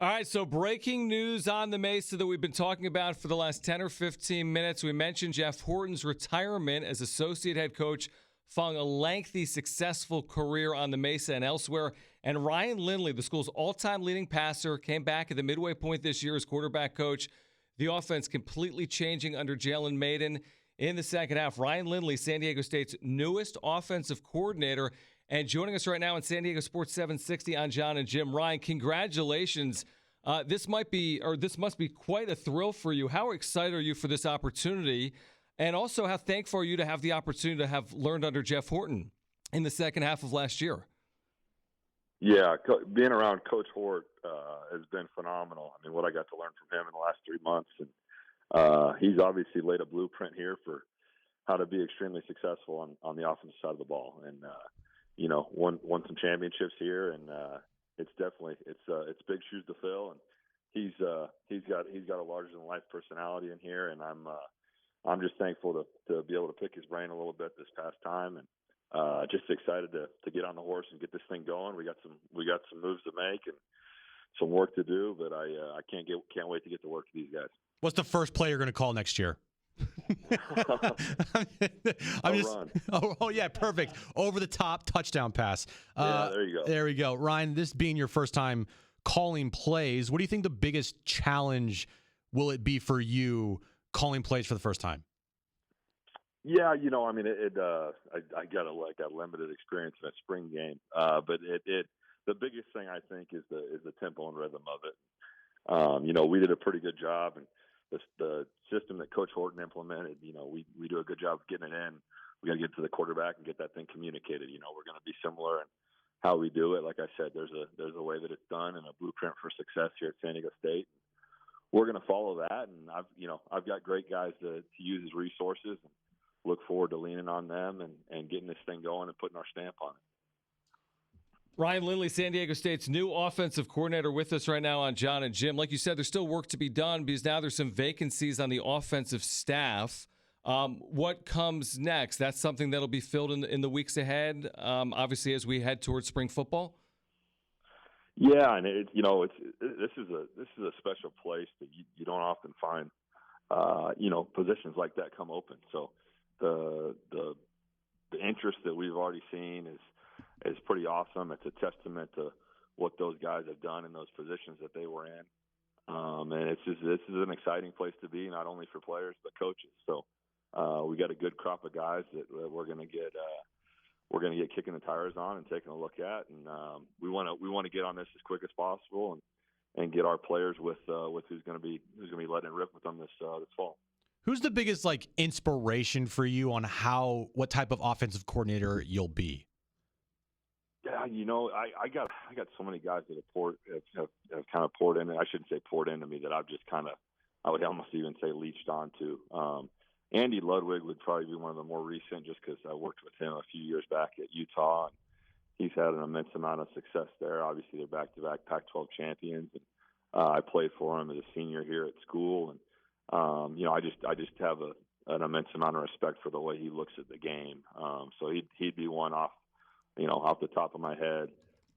All right, so breaking news on the Mesa that we've been talking about for the last 10 or 15 minutes. We mentioned Jeff Horton's retirement as associate head coach following a lengthy, successful career on the Mesa and elsewhere. And Ryan Lindley, the school's all-time leading passer, came back at the midway point this year as quarterback coach. The offense completely changing under Jalen Maiden in the second half. Ryan Lindley, San Diego State's newest offensive coordinator. And joining us right now on San Diego Sports 760 on John and Jim. Ryan, congratulations. This must be quite a thrill for you. How excited are you for this opportunity? And also, how thankful are you to have the opportunity to have learned under Jeff Horton in the second half of last year? Yeah, being around Coach Hort has been phenomenal. I mean, what I got to learn from him in the last 3 months. And he's obviously laid a blueprint here for how to be extremely successful on the offensive side of the ball. And, won some championships here. And it's definitely it's big shoes to fill. And he's got a larger than life personality in here. And I'm just thankful to be able to pick his brain a little bit this past time. And just excited to get on the horse and get this thing going. We got some moves to make and some work to do, but I can't wait to get to work with these guys. What's the first play you're going to call next year? Run. Oh, yeah, perfect. Over the top touchdown pass. Yeah, there you go. There we go. Ryan, this being your first time calling plays, what do you think the biggest challenge will it be for you calling plays for the first time? Yeah, I mean, I got a limited experience in a spring game, but the biggest thing I think is the tempo and rhythm of it. We did a pretty good job, and the system that Coach Horton implemented, we do a good job of getting it in. We got to get to the quarterback and get that thing communicated. We're going to be similar in how we do it. Like I said, there's a way that it's done and a blueprint for success here at San Diego State. We're going to follow that, and I've got great guys to use as resources. And look forward to leaning on them and getting this thing going and putting our stamp on it. Ryan Lindley, San Diego State's new offensive coordinator, with us right now on John and Jim. Like you said, there's still work to be done because now there's some vacancies on the offensive staff. What comes next? That's something that'll be filled in the weeks ahead, obviously, as we head towards spring football. Yeah, and this is a special place that you don't often find, positions like that come open. So the interest that we've already seen is pretty awesome. It's a testament to what those guys have done in those positions that they were in. And this is an exciting place to be, not only for players but coaches. So we got a good crop of guys that we're going to get kicking the tires on and taking a look at. And we want to get on this as quick as possible and get our players with who's going to be letting it rip with them this fall. Who's the biggest inspiration for you on what type of offensive coordinator you'll be? Yeah, I got so many guys that have kind of poured in. I shouldn't say poured into me, that I've just I would almost even say leached onto. Andy Ludwig would probably be one of the more recent, just because I worked with him a few years back at Utah, and he's had an immense amount of success there. Obviously, they're back-to-back Pac-12 champions, and I played for him as a senior here at school, and I just have an immense amount of respect for the way he looks at the game. So he'd be one off the top of my head.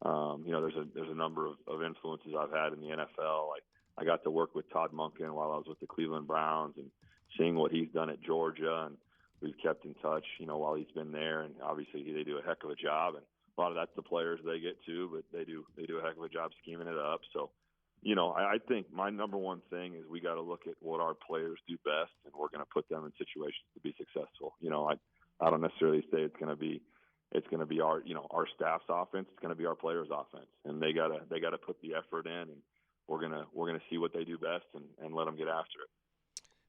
There's a number of influences I've had in the NFL. I got to work with Todd Monken while I was with the Cleveland Browns, and seeing what he's done at Georgia, and we've kept in touch, while he's been there. And obviously they do a heck of a job, and a lot of that's the players they get too, but they do a heck of a job scheming it up. So, I think my number one thing is we got to look at what our players do best, and we're going to put them in situations to be successful. I don't necessarily say it's going to be our staff's offense. It's going to be our players' offense, and they gotta put the effort in, and we're gonna see what they do best and let them get after it.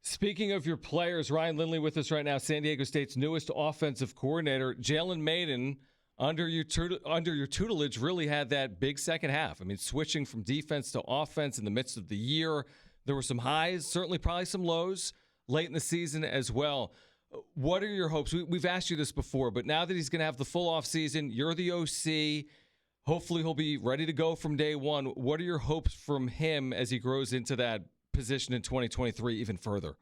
Speaking of your players, Ryan Lindley with us right now, San Diego State's newest offensive coordinator. Jalen Maiden, under your tutelage, really had that big second half. I mean, switching from defense to offense in the midst of the year. There were some highs, certainly probably some lows late in the season as well. What are your hopes? We've asked you this before, but now that he's going to have the full offseason, you're the OC. Hopefully he'll be ready to go from day one. What are your hopes from him as he grows into that position in 2023 even further?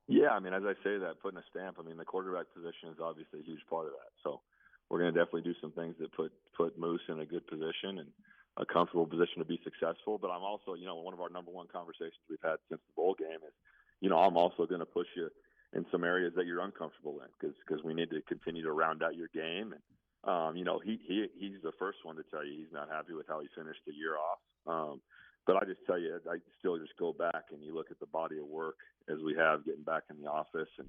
Yeah, I mean, as I say that, putting a stamp, the quarterback position is obviously a huge part of that. So we're going to definitely do some things that put Moose in a good position. And a comfortable position to be successful. But I'm also, one of our number one conversations we've had since the bowl game is, I'm also going to push you in some areas that you're uncomfortable in because we need to continue to round out your game. And, he's the first one to tell you he's not happy with how he finished the year off. But I just tell you, I still just go back and you look at the body of work as we have getting back in the office, and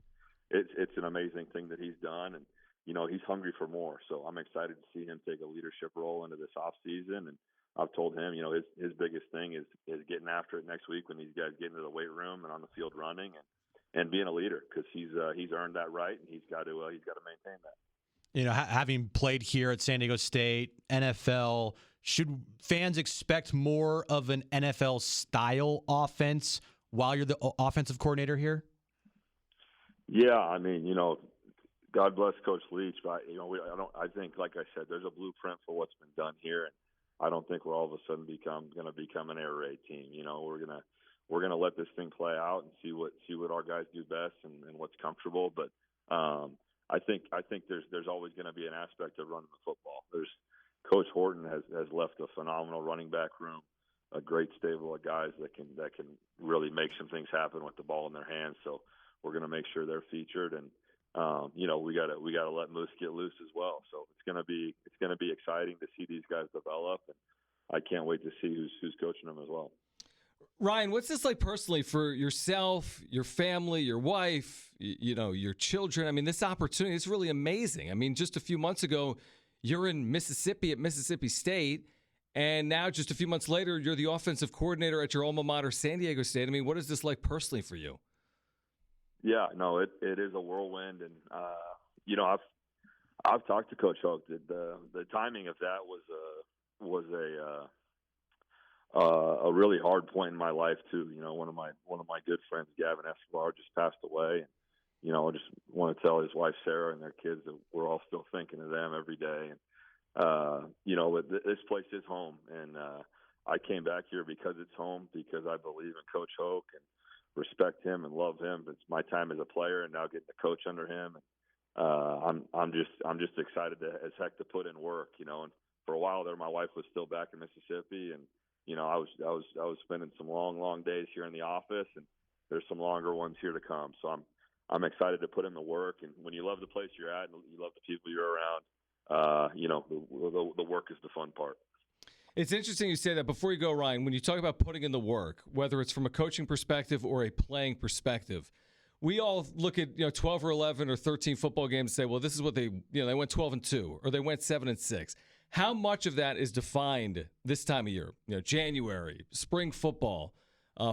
it's an amazing thing that he's done. And, he's hungry for more. So I'm excited to see him take a leadership role into this off season. And I've told him, his biggest thing is getting after it next week when these guys get into the weight room and on the field running and being a leader, because he's earned that right, and he's got to maintain that. Having played here at San Diego State, NFL, should fans expect more of an NFL style offense while you're the offensive coordinator here? Yeah, I mean, God bless Coach Leach, but I think, like I said, there's a blueprint for what's been done here, and I don't think we're all of a sudden going to become an air raid team. We're gonna let this thing play out and see what our guys do best and what's comfortable. But I think there's always going to be an aspect of running the football. Coach Horton has left a phenomenal running back room, a great stable of guys that can really make some things happen with the ball in their hands. So we're going to make sure they're featured, and we got to let Moose get loose as well. So it's going to be exciting to see these guys develop, and I can't wait to see who's coaching them as well. Ryan, what's this like personally for yourself, your family, your wife, your children? I mean, this opportunity is really amazing. I mean, just a few months ago, you're in Mississippi at Mississippi State, and now just a few months later, you're the offensive coordinator at your alma mater, San Diego State. I mean, what is this like personally for you? Yeah, no, it is a whirlwind, and I've talked to Coach Hoke. The timing of that was a really hard point in my life too. One of my good friends, Gavin Escobar, just passed away. And, I just want to tell his wife Sarah and their kids that we're all still thinking of them every day. And this place is home, and I came back here because it's home, because I believe in Coach Hoke and respect him and love him. It's my time as a player, and now getting to coach under him. And I'm just excited as heck to put in work. And for a while there, my wife was still back in Mississippi, and I was spending some long days here in the office, and there's some longer ones here to come. So I'm excited to put in the work. And when you love the place you're at and you love the people you're around, the work is the fun part. It's interesting you say that. Before you go, Ryan, when you talk about putting in the work, whether it's from a coaching perspective or a playing perspective, we all look at 12 or 11 or 13 football games and say, well, this is what they went 12-2 or they went 7-6. How much of that is defined this time of year? January, spring football,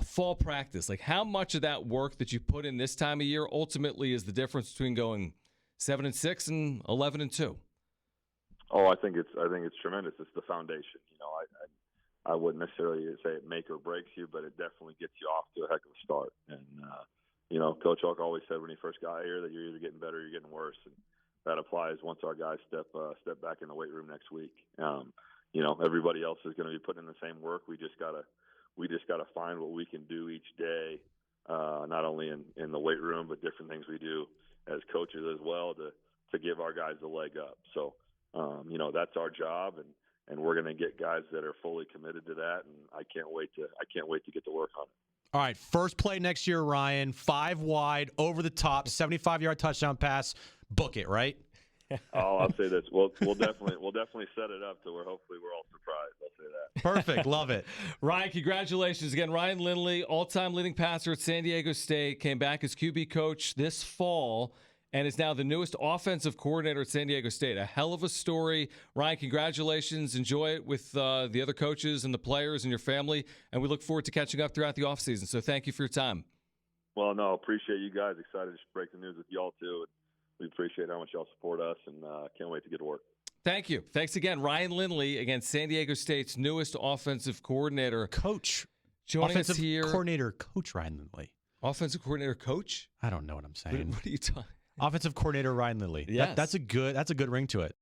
fall practice. Like, how much of that work that you put in this time of year ultimately is the difference between going 7-6 and 11-2? Oh, I think it's tremendous. It's the foundation. I wouldn't necessarily say it make or breaks you, but it definitely gets you off to a heck of a start. And Coach Hoke always said when he first got here that you're either getting better or you're getting worse. And that applies once our guys step back in the weight room next week. Everybody else is going to be putting in the same work. We just gotta find what we can do each day, not only in the weight room, but different things we do as coaches as well to give our guys a leg up. So, that's our job, and we're going to get guys that are fully committed to that. And I can't wait to get to work on it. All right, first play next year, Ryan, 5 wide, over the top, 75-yard touchdown pass. Book it, right? Oh, I'll say this. We'll definitely set it up to where hopefully we're all surprised. I'll say that. Perfect. Love it. Ryan, congratulations again. Ryan Lindley, all-time leading passer at San Diego State, came back as QB coach this fall and is now the newest offensive coordinator at San Diego State. A hell of a story. Ryan, congratulations. Enjoy it with the other coaches and the players and your family, and we look forward to catching up throughout the offseason. So thank you for your time. Well, no, appreciate you guys. Excited to break the news with y'all, too. We appreciate how much y'all support us, and can't wait to get to work. Thank you. Thanks again. Ryan Lindley, again, San Diego State's newest offensive coordinator. Coach. Joining offensive us here. Coordinator, Coach Ryan Lindley. Offensive coordinator, coach? I don't know what I'm saying. What are you talking? Offensive coordinator Ryan Lindley. Yes. That's a good ring to it.